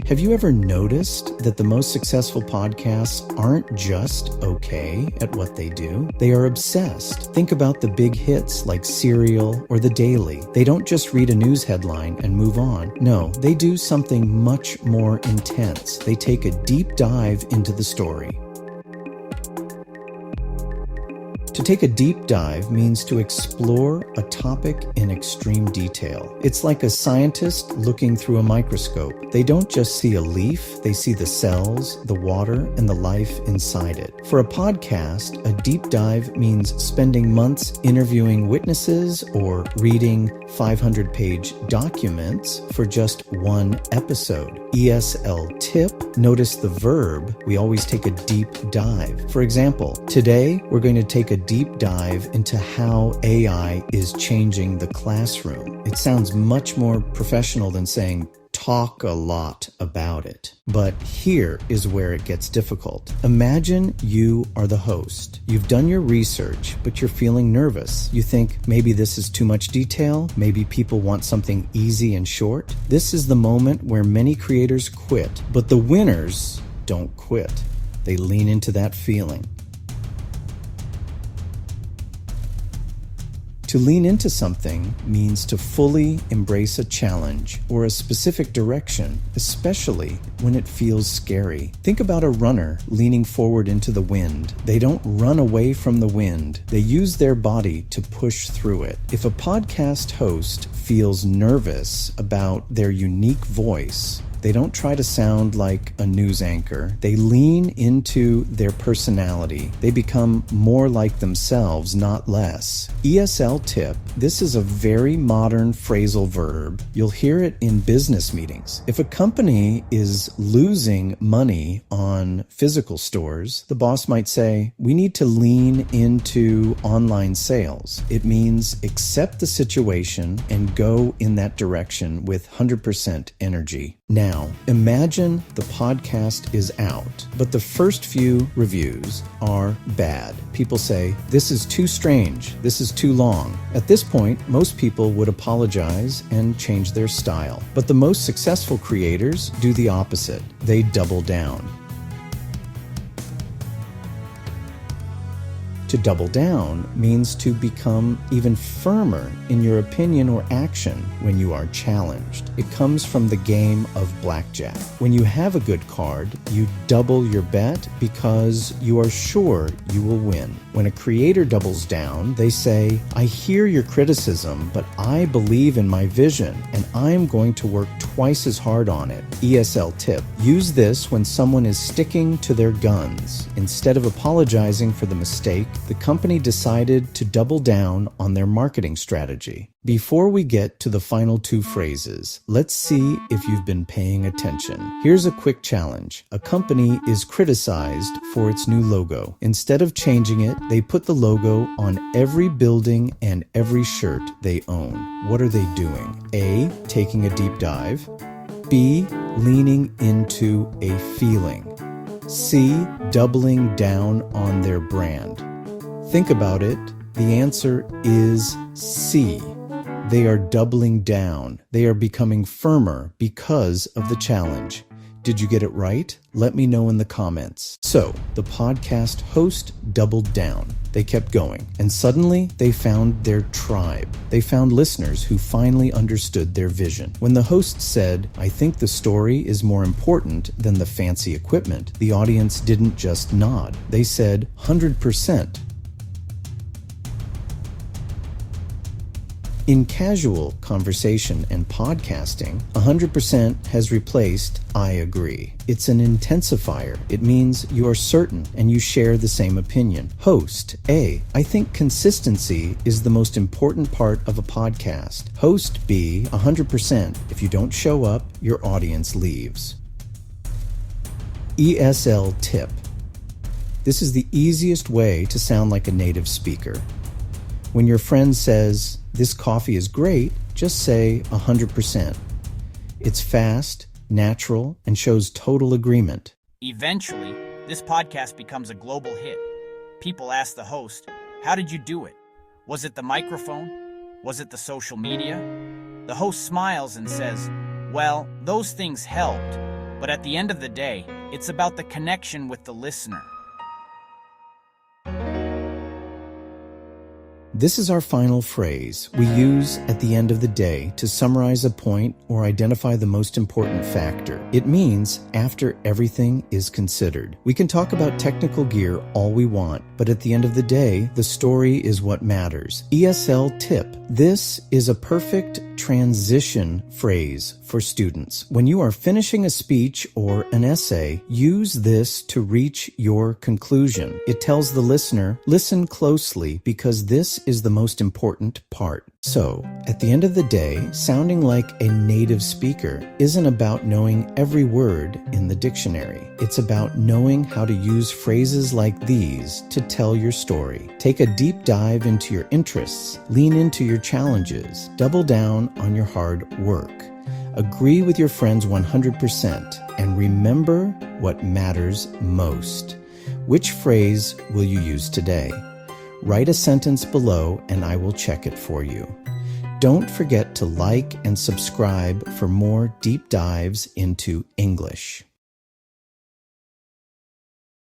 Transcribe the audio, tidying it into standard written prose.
Have you ever noticed that the most successful podcasts aren't just okay at what they do? They are obsessed. Think about the big hits like Serial or The Daily. They don't just read a news headline and move on. No, they do something much more intense. They take a deep dive into the story. To take a deep dive means to explore a topic in extreme detail. It's like a scientist looking through a microscope. They don't just see a leaf, they see the cells, the water, and the life inside it. For a podcast, a deep dive means spending months interviewing witnesses or reading 500-page documents for just one episode. ESL tip, notice the verb. We always take a deep dive. For example, today we're going to take a deep dive into how AI is changing the classroom. It sounds much more professional than saying talk a lot about it. But here is where it gets difficult. Imagine you are the host. You've done your research, but you're feeling nervous. You think maybe this is too much detail. Maybe people want something easy and short. This is the moment where many creators quit, but the winners don't quit. They lean into that feeling. To lean into something means to fully embrace a challenge or a specific direction, especially when it feels scary. Think about a runner leaning forward into the wind. They don't run away from the wind. They use their body to push through it. If a podcast host feels nervous about their unique voice, they don't try to sound like a news anchor. They lean into their personality. They become more like themselves, not less. ESL tip, this is a very modern phrasal verb. You'll hear it in business meetings. If a company is losing money on physical stores, the boss might say, we need to lean into online sales. It means accept the situation and go in that direction with 100% energy. Now, imagine the podcast is out, but the first few reviews are bad. People say, this is too strange, this is too long. At this point, most people would apologize and change their style. But the most successful creators do the opposite. They double down. To double down means to become even firmer in your opinion or action when you are challenged. It comes from the game of blackjack. When you have a good card, you double your bet because you are sure you will win. When a creator doubles down, they say, I hear your criticism, but I believe in my vision and I'm going to work twice as hard on it. ESL tip, use this when someone is sticking to their guns. Instead of apologizing for the mistake, the company decided to double down on their marketing strategy. Before we get to the final two phrases, let's see if you've been paying attention. Here's a quick challenge. A company is criticized for its new logo. Instead of changing it, they put the logo on every building and every shirt they own. What are they doing? A, taking a deep dive. B, leaning into a feeling. C, doubling down on their brand. Think about it. The answer is C. They are doubling down. They are becoming firmer because of the challenge. Did you get it right? Let me know in the comments. So, the podcast host doubled down. They kept going. And suddenly, they found their tribe. They found listeners who finally understood their vision. When the host said, I think the story is more important than the fancy equipment, the audience didn't just nod. They said, 100%. In casual conversation and podcasting, 100% has replaced I agree. It's an intensifier. It means you are certain and you share the same opinion. Host, A, I think consistency is the most important part of a podcast. Host, B, 100%. If you don't show up, your audience leaves. ESL tip. This is the easiest way to sound like a native speaker. When your friend says, this coffee is great, just say 100%. It's fast, natural, and shows total agreement. Eventually, this podcast becomes a global hit. People ask the host, how did you do it? Was it the microphone? Was it the social media? The host smiles and says, well, those things helped, But at the end of the day, it's about the connection with the listener. This is our final phrase we use at the end of the day to summarize a point or identify the most important factor. It means after everything is considered. We can talk about technical gear all we want, but at the end of the day, the story is what matters. ESL tip. This is a perfect transition phrase for students. When you are finishing a speech or an essay, use this to reach your conclusion. It tells the listener, listen closely because this is the most important part. So, at the end of the day, sounding like a native speaker isn't about knowing every word in the dictionary. It's about knowing how to use phrases like these to tell your story. Take a deep dive into your interests, lean into your challenges, double down on your hard work. Agree with your friends 100% and remember what matters most. Which phrase will you use today? Write a sentence below and I will check it for you. Don't forget to like and subscribe for more deep dives into English.